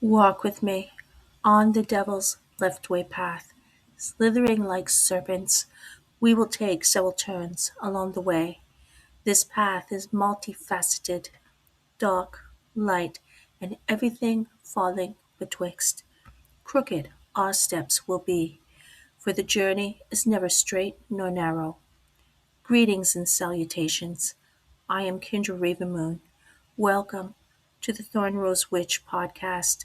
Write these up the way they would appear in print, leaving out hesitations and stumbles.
Walk with me on the devil's left-way path, slithering like serpents. We will take several turns along the way. This path is multifaceted, dark, light, and everything falling betwixt. Crooked our steps will be, for the journey is never straight nor narrow. Greetings and salutations. I am Kindra RavenMoon. Welcome to the Thorn Rose Witch podcast.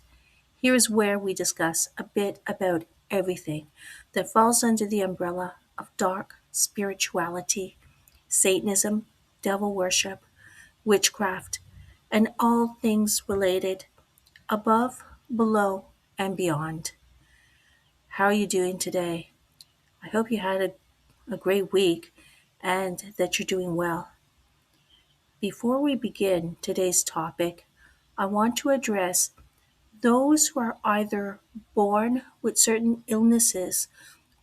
Here is where we discuss a bit about everything that falls under the umbrella of dark spirituality, Satanism, devil worship, witchcraft, and all things related above, below, and beyond. How are you doing today? I hope you had a great week and that you're doing well. Before we begin today's topic, I want to address those who are either born with certain illnesses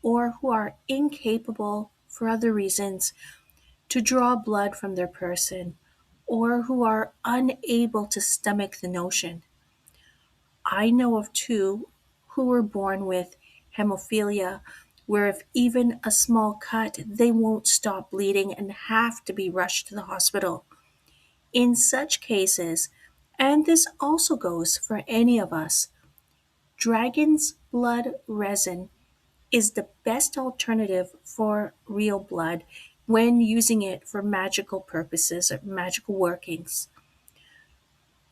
or who are incapable for other reasons to draw blood from their person or who are unable to stomach the notion. I know of two who were born with hemophilia, where if even a small cut, they won't stop bleeding and have to be rushed to the hospital. In such cases, and this also goes for any of us, dragon's blood resin is the best alternative for real blood when using it for magical purposes or magical workings.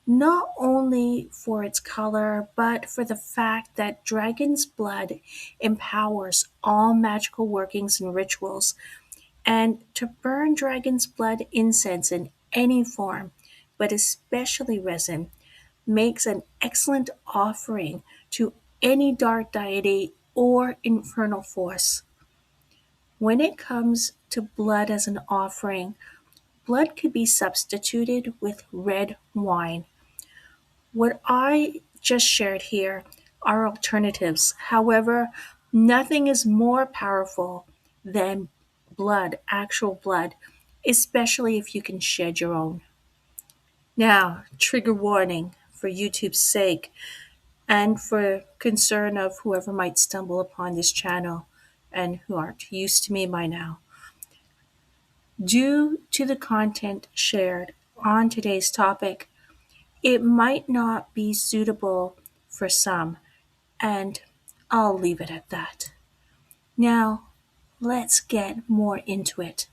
Not only for its color, but for the fact that dragon's blood empowers all magical workings and rituals. And to burn dragon's blood incense in any form, but especially resin, makes an excellent offering to any dark deity or infernal force. When it comes to blood as an offering, blood could be substituted with red wine. What I just shared here are alternatives. However, nothing is more powerful than blood, actual blood, especially if you can shed your own. Now, trigger warning for YouTube's sake and for concern of whoever might stumble upon this channel and who aren't used to me by now. Due to the content shared on today's topic, it might not be suitable for some, and I'll leave it at that. Now, let's get more into it.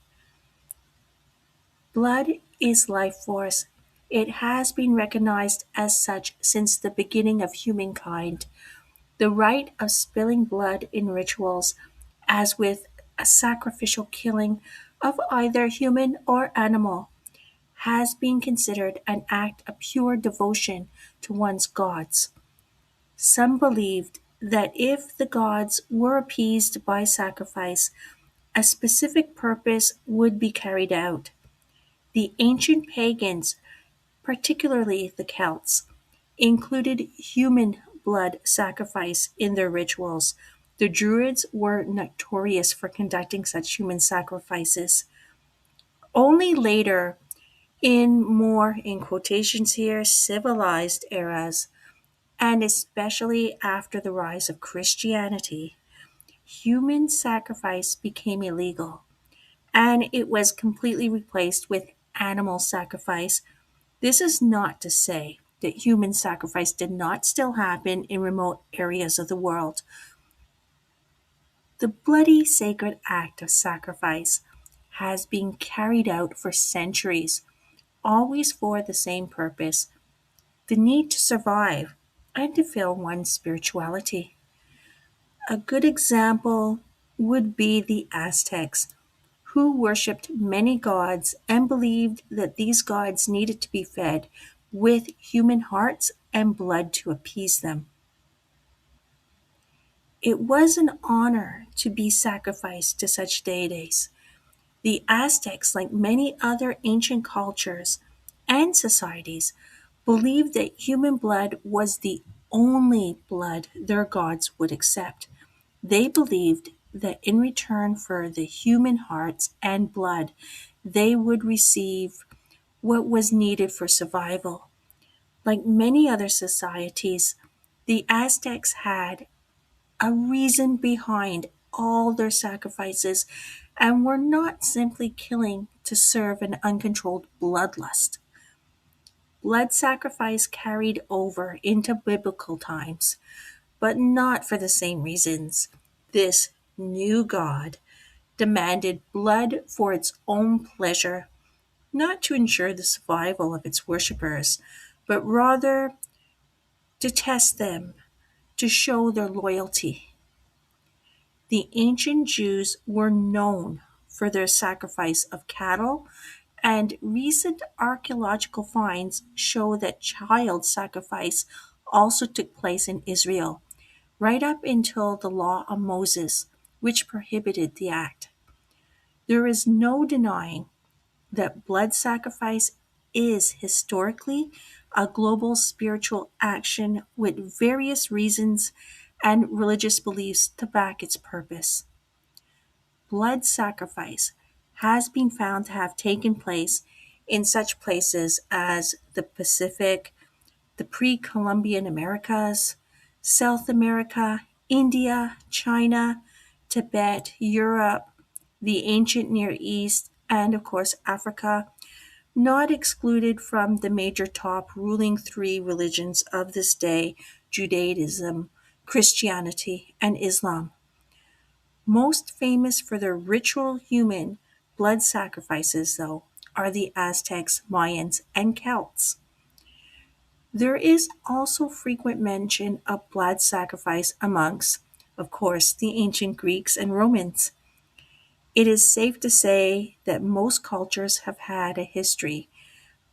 Blood is life force. It has been recognized as such since the beginning of humankind. The rite of spilling blood in rituals, as with a sacrificial killing of either human or animal, has been considered an act of pure devotion to one's gods. Some believed that if the gods were appeased by sacrifice, a specific purpose would be carried out. The ancient pagans, particularly the Celts, included human blood sacrifice in their rituals. The Druids were notorious for conducting such human sacrifices. Only later, in more, in quotations here, civilized eras, and especially after the rise of Christianity, human sacrifice became illegal, and it was completely replaced with animal sacrifice. This is not to say that human sacrifice did not still happen in remote areas of the world. The bloody sacred act of sacrifice has been carried out for centuries, always for the same purpose: the need to survive and to fill one's spirituality. A good example would be the Aztecs, who worshipped many gods and believed that these gods needed to be fed with human hearts and blood to appease them. It was an honor to be sacrificed to such deities. The Aztecs, like many other ancient cultures and societies, believed that human blood was the only blood their gods would accept. They believed that in return for the human hearts and blood, they would receive what was needed for survival. Like many other societies, The Aztecs had a reason behind all their sacrifices and were not simply killing to serve an uncontrolled bloodlust. Blood sacrifice carried over into biblical times, but not for the same reasons. This new god demanded blood for its own pleasure, not to ensure the survival of its worshippers, but rather to test them, to show their loyalty. The ancient Jews were known for their sacrifice of cattle, and recent archaeological finds show that child sacrifice also took place in Israel, right up until the law of Moses, which prohibited the act. There is no denying that blood sacrifice is historically a global spiritual action with various reasons and religious beliefs to back its purpose. Blood sacrifice has been found to have taken place in such places as the Pacific, the pre Columbian Americas, South America, India, China, Tibet, Europe, the ancient Near East, and of course Africa, not excluded from the major top ruling three religions of this day: Judaism, Christianity, and Islam. Most famous for their ritual human blood sacrifices, though, are the Aztecs, Mayans, and Celts. There is also frequent mention of blood sacrifice amongst, of course, the ancient Greeks and Romans. It is safe to say that most cultures have had a history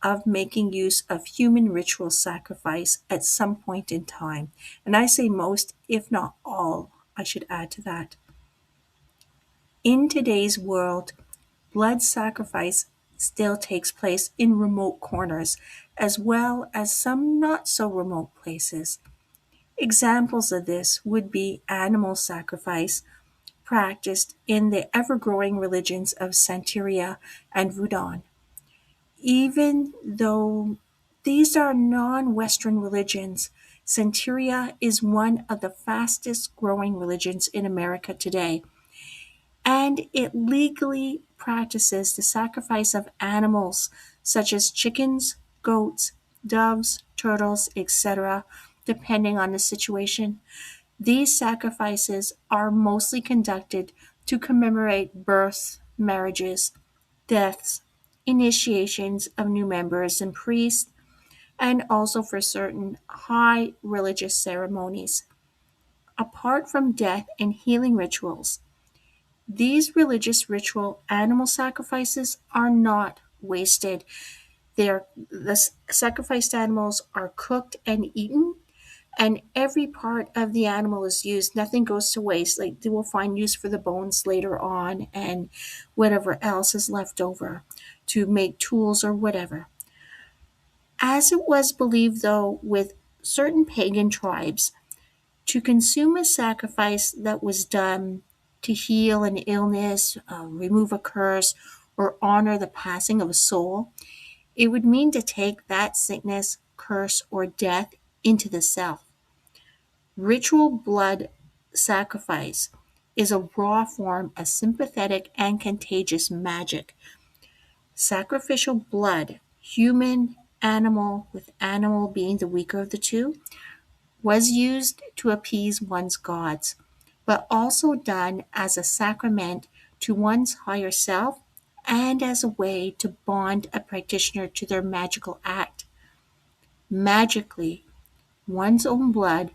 of making use of human ritual sacrifice at some point in time. And I say most, if not all, I should add to that. In today's world, blood sacrifice still takes place in remote corners, as well as some not so remote places. Examples of this would be animal sacrifice practiced in the ever growing religions of Santeria and Voodoo. Even though these are non Western religions, Santeria is one of the fastest growing religions in America today, and it legally practices the sacrifice of animals such as chickens, goats, doves, turtles, etc., depending on the situation. These sacrifices are mostly conducted to commemorate births, marriages, deaths, initiations of new members and priests, and also for certain high religious ceremonies. Apart from death and healing rituals, these religious ritual animal sacrifices are not wasted. The sacrificed animals are cooked and eaten, and every part of the animal is used. Nothing goes to waste. Like they will find use for the bones later on and whatever else is left over to make tools or whatever. As it was believed, though, with certain pagan tribes, to consume a sacrifice that was done to heal an illness, remove a curse, or honor the passing of a soul, it would mean to take that sickness, curse, or death into the self. Ritual blood sacrifice is a raw form of sympathetic and contagious magic. Sacrificial blood, human, animal, with animal being the weaker of the two, was used to appease one's gods, but also done as a sacrament to one's higher self and as a way to bond a practitioner to their magical act. Magically, one's own blood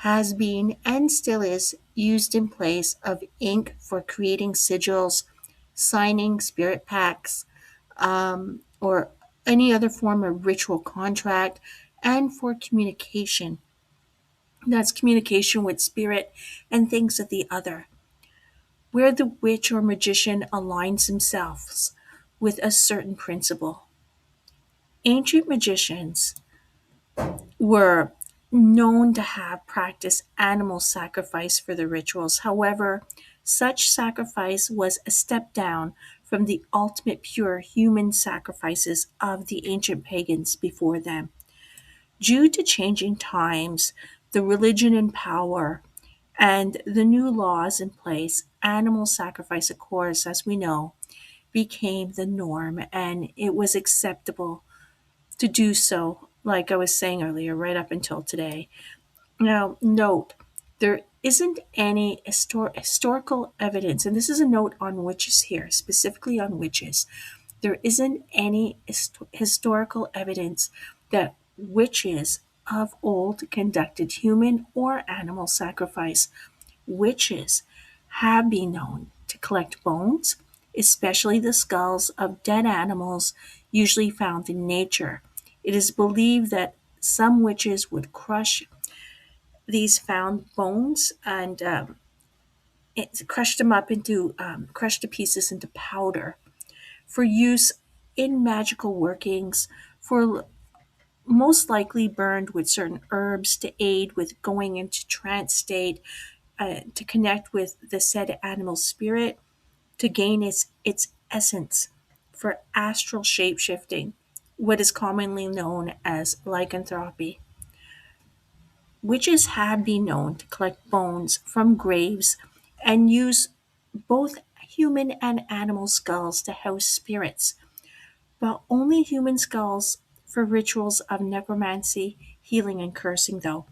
has been and still is used in place of ink for creating sigils, signing spirit pacts, or any other form of ritual contract, and for communication. That's communication with spirit and things of the other, where the witch or magician aligns themselves with a certain principle. Ancient magicians were known to have practiced animal sacrifice for the rituals. However, such sacrifice was a step down from the ultimate pure human sacrifices of the ancient pagans before them. Due to changing times, the religion in power, and the new laws in place, animal sacrifice, of course, as we know, became the norm, and it was acceptable to do so, like I was saying earlier, right up until today. Now, note, there isn't any historical evidence, and this is a note on witches here, specifically on witches. There isn't any historical evidence that witches of old conducted human or animal sacrifice. Witches have been known to collect bones, especially the skulls of dead animals usually found in nature. It is believed that some witches would crush these found bones and crush them up into crush the pieces into powder for use in magical workings, for most likely burned with certain herbs to aid with going into trance state, to connect with the said animal spirit, to gain its essence, for astral shape shifting, what is commonly known as lycanthropy. Witches have been known to collect bones from graves and use both human and animal skulls to house spirits, but only human skulls for rituals of necromancy, healing, and cursing, though.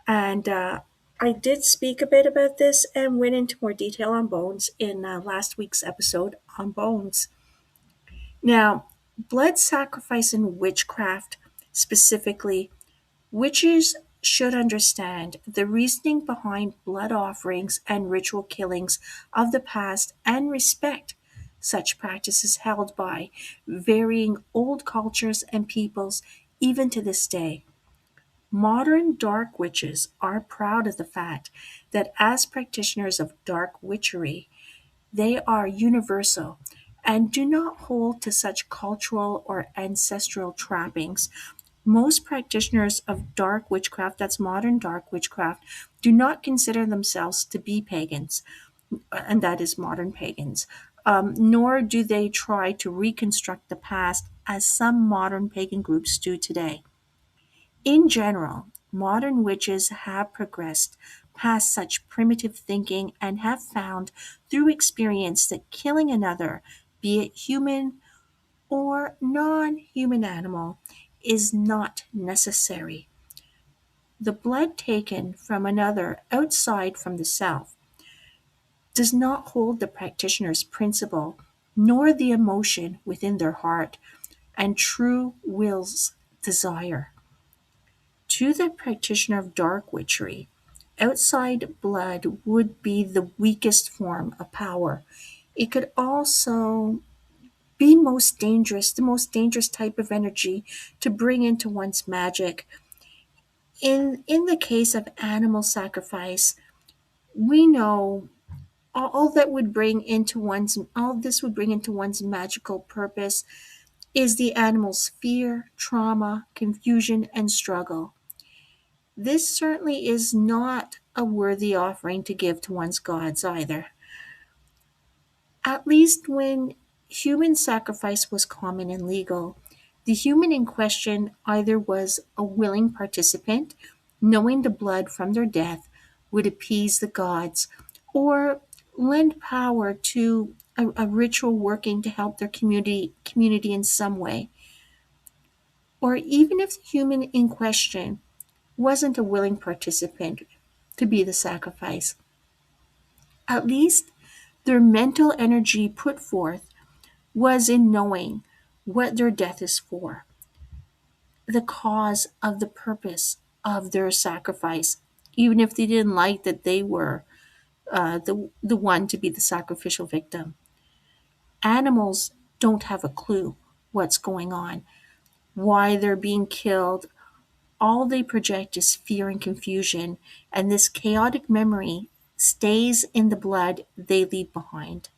And I did speak a bit about this and went into more detail on bones in last week's episode on bones. Now, blood sacrifice and witchcraft specifically, witches should understand the reasoning behind blood offerings and ritual killings of the past and respect such practices held by varying old cultures and peoples even to this day. Modern dark witches are proud of the fact that as practitioners of dark witchery, they are universal and do not hold to such cultural or ancestral trappings. Most practitioners of dark witchcraft, that's modern dark witchcraft, do not consider themselves to be pagans, and that is modern pagans, nor do they try to reconstruct the past as some modern pagan groups do today. In general, modern witches have progressed past such primitive thinking and have found through experience that killing another, be it human or non human animal, is not necessary. The blood taken from another outside from the self does not hold the practitioner's principle nor the emotion within their heart and true will's desire. To the practitioner of dark witchery, outside blood would be the weakest form of power. It could also be most dangerous, the most dangerous type of energy to bring into one's magic. In the case of animal sacrifice, we know all this would bring into one's magical purpose is the animal's fear, trauma, confusion, and struggle. This certainly is not a worthy offering to give to one's gods either. At least when human sacrifice was common and legal, the human in question either was a willing participant, knowing the blood from their death would appease the gods, or lend power to a ritual working to help their community in some way. Or even if the human in question wasn't a willing participant to be the sacrifice, at least their mental energy put forth was in knowing what their death is for, the cause of the purpose of their sacrifice, even if they didn't like that they were the one to be the sacrificial victim. Animals don't have a clue what's going on, why they're being killed. All they project is fear and confusion, and this chaotic memory stays in the blood they leave behind.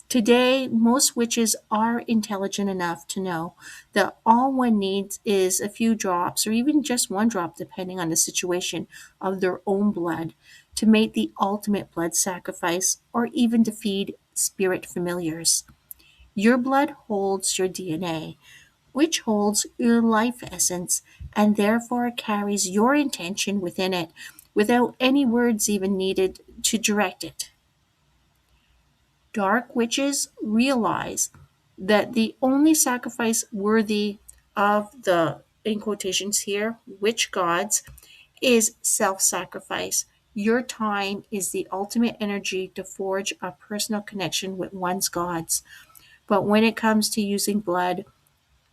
Today, most witches are intelligent enough to know that all one needs is a few drops, or even just one drop, depending on the situation, of their own blood to make the ultimate blood sacrifice, or even to feed spirit familiars. Your blood holds your DNA. which holds your life essence and therefore carries your intention within it without any words even needed to direct it. Dark witches realize that the only sacrifice worthy of the, in quotations here, witch gods is self sacrifice. Your time is the ultimate energy to forge a personal connection with one's gods. But when it comes to using blood,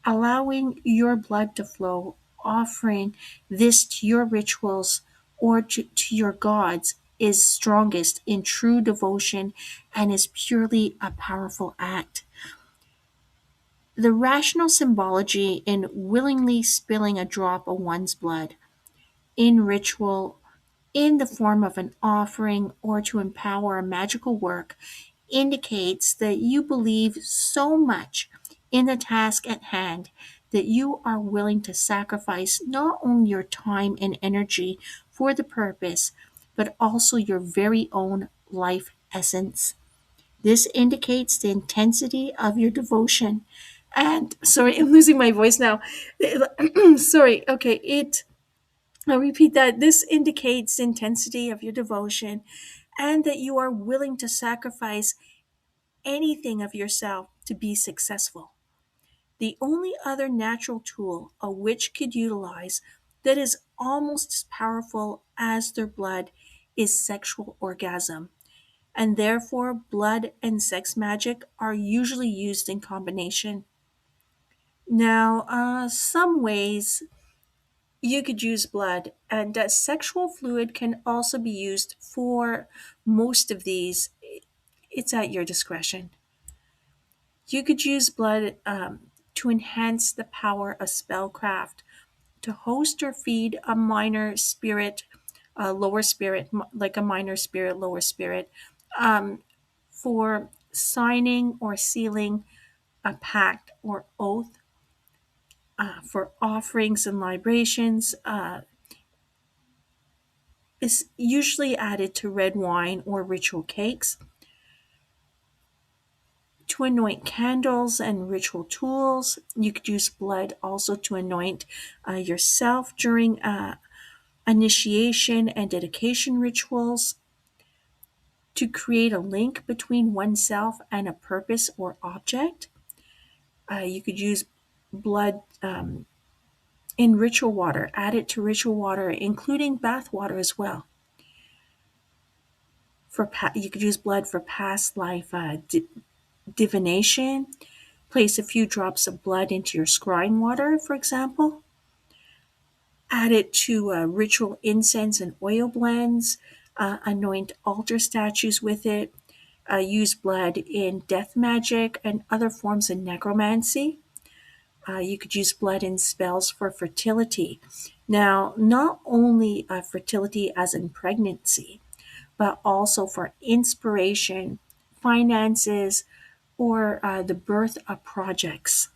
allowing your blood to flow, offering this to your rituals or to your gods is strongest in true devotion and is purely a powerful act. The rational symbology in willingly spilling a drop of one's blood in ritual in the form of an offering or to empower a magical work indicates that you believe so much in the task at hand that you are willing to sacrifice not only your time and energy for the purpose, but also your very own life essence. This indicates the intensity of your devotion. And sorry, I'm losing my voice now. Sorry, okay, I'll repeat that. This indicates the intensity of your devotion and that you are willing to sacrifice anything of yourself to be successful. The only other natural tool a witch could utilize that is almost as powerful as their blood is sexual orgasm, and therefore blood and sex magic are usually used in combination. Now, some ways you could use blood, and sexual fluid can also be used for most of these. It's at your discretion. You could use blood to enhance the power of spellcraft, to host or feed a minor spirit, lower spirit, like a minor spirit, lower spirit, um, for signing or sealing a pact or oath, for offerings and libations. Is usually added to red wine or ritual cakes, to anoint candles and ritual tools. You could use blood also to anoint yourself during initiation and dedication rituals, to create a link between oneself and a purpose or object. You could use blood in ritual water, add it to ritual water, including bath water as well. You could use blood for past life divination. Place a few drops of blood into your scrying water, for example. Add it to ritual incense and oil blends. Anoint altar statues with it. Use blood in death magic and other forms of necromancy. You could use blood in spells for fertility. Now, not only fertility as in pregnancy, but also for inspiration, finances, or the birth of projects.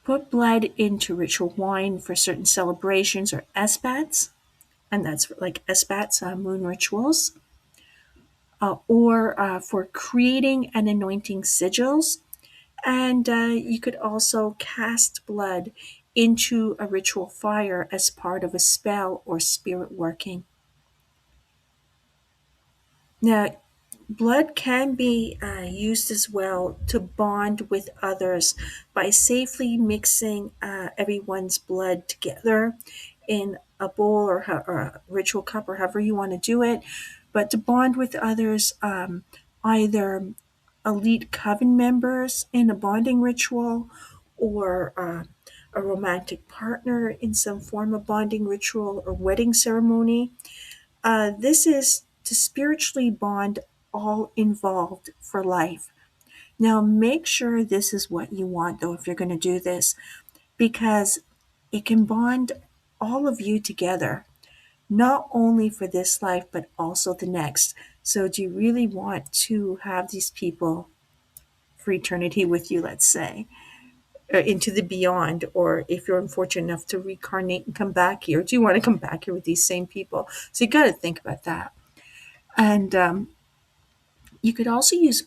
Put blood into ritual wine for certain celebrations or espats, and that's like espats, moon rituals, or for creating and anointing sigils. And you could also cast blood into a ritual fire as part of a spell or spirit working. Now, blood can be used as well to bond with others by safely mixing everyone's blood together in a bowl or a ritual cup or however you want to do it, but to bond with others, either elite coven members in a bonding ritual or a romantic partner in some form of bonding ritual or wedding ceremony. This is to spiritually bond all involved for life. Now, make sure this is what you want, though, if you're going to do this, because it can bond all of you together, not only for this life, but also the next. So, do you really want to have these people for eternity with you, let's say, into the beyond? Or if you're unfortunate enough to reincarnate and come back here, do you want to come back here with these same people? So, you got to think about that. And you could also use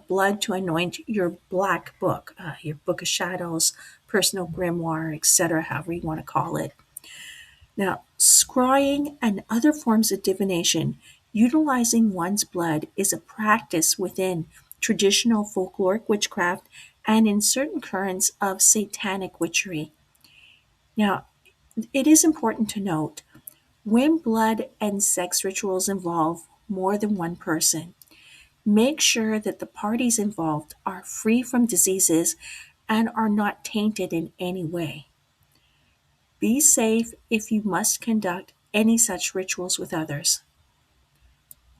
blood to anoint your black book, your book of shadows, personal grimoire, etc., however you want to call it. Now, scrying and other forms of divination utilizing one's blood is a practice within traditional folkloric witchcraft and in certain currents of satanic witchery. Now, it is important to note when blood and sex rituals involve more than one person, make sure that the parties involved are free from diseases and are not tainted in any way. Be safe if you must conduct any such rituals with others.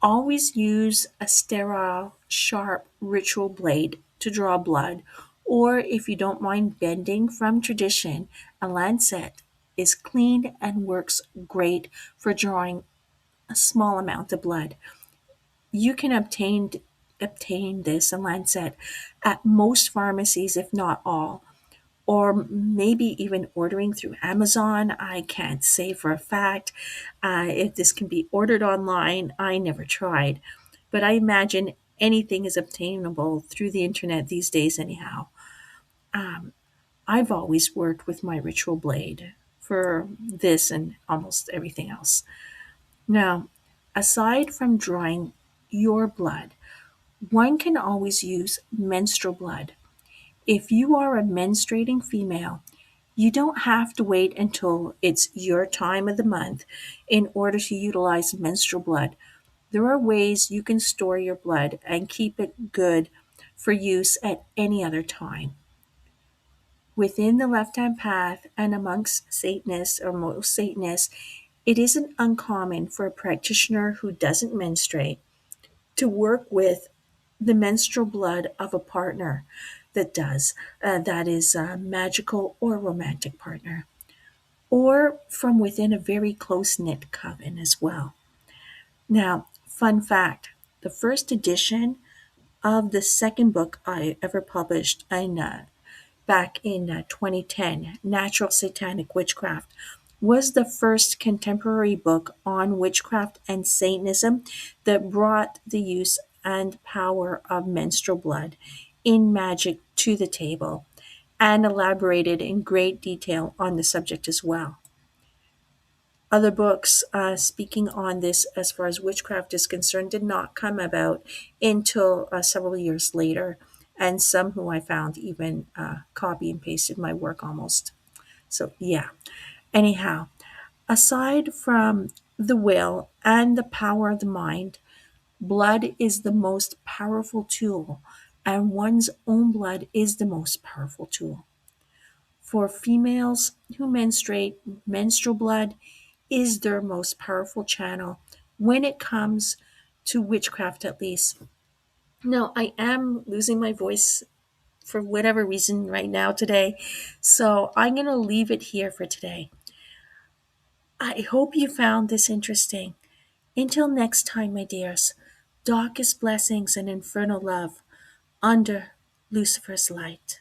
Always use a sterile, sharp ritual blade to draw blood, or if you don't mind bending from tradition, a lancet is clean and works great for drawing a small amount of blood. You can obtain this, a lancet, at most pharmacies, if not all, or maybe even ordering through Amazon. I can't say for a fact if this can be ordered online. I never tried, but I imagine anything is obtainable through the internet these days, anyhow. Um, I've always worked with my ritual blade for this and almost everything else. Now, aside from drawing your blood, one can always use menstrual blood. If you are a menstruating female, you don't have to wait until it's your time of the month in order to utilize menstrual blood. There are ways you can store your blood and keep it good for use at any other time. Within the left hand path and amongst Satanists or most Satanists, it isn't uncommon for a practitioner who doesn't menstruate to work with the menstrual blood of a partner that does, that is a magical or romantic partner, or from within a very close knit coven as well. Now, fun fact, the first edition of the second book I ever published back in 2010, Natural Satanic Witchcraft, was the first contemporary book on witchcraft and Satanism that brought the use and power of menstrual blood in magic to the table and elaborated in great detail on the subject as well. Other books speaking on this as far as witchcraft is concerned did not come about until several years later, and some who I found even copy and pasted my work almost. So, yeah. Anyhow, aside from the will and the power of the mind, blood is the most powerful tool, and one's own blood is the most powerful tool. For females who menstruate, menstrual blood is their most powerful channel when it comes to witchcraft, at least. Now, I am losing my voice for whatever reason right now today, so I'm going to leave it here for today. I hope you found this interesting. Until next time, my dears, darkest blessings and infernal love under Lucifer's light.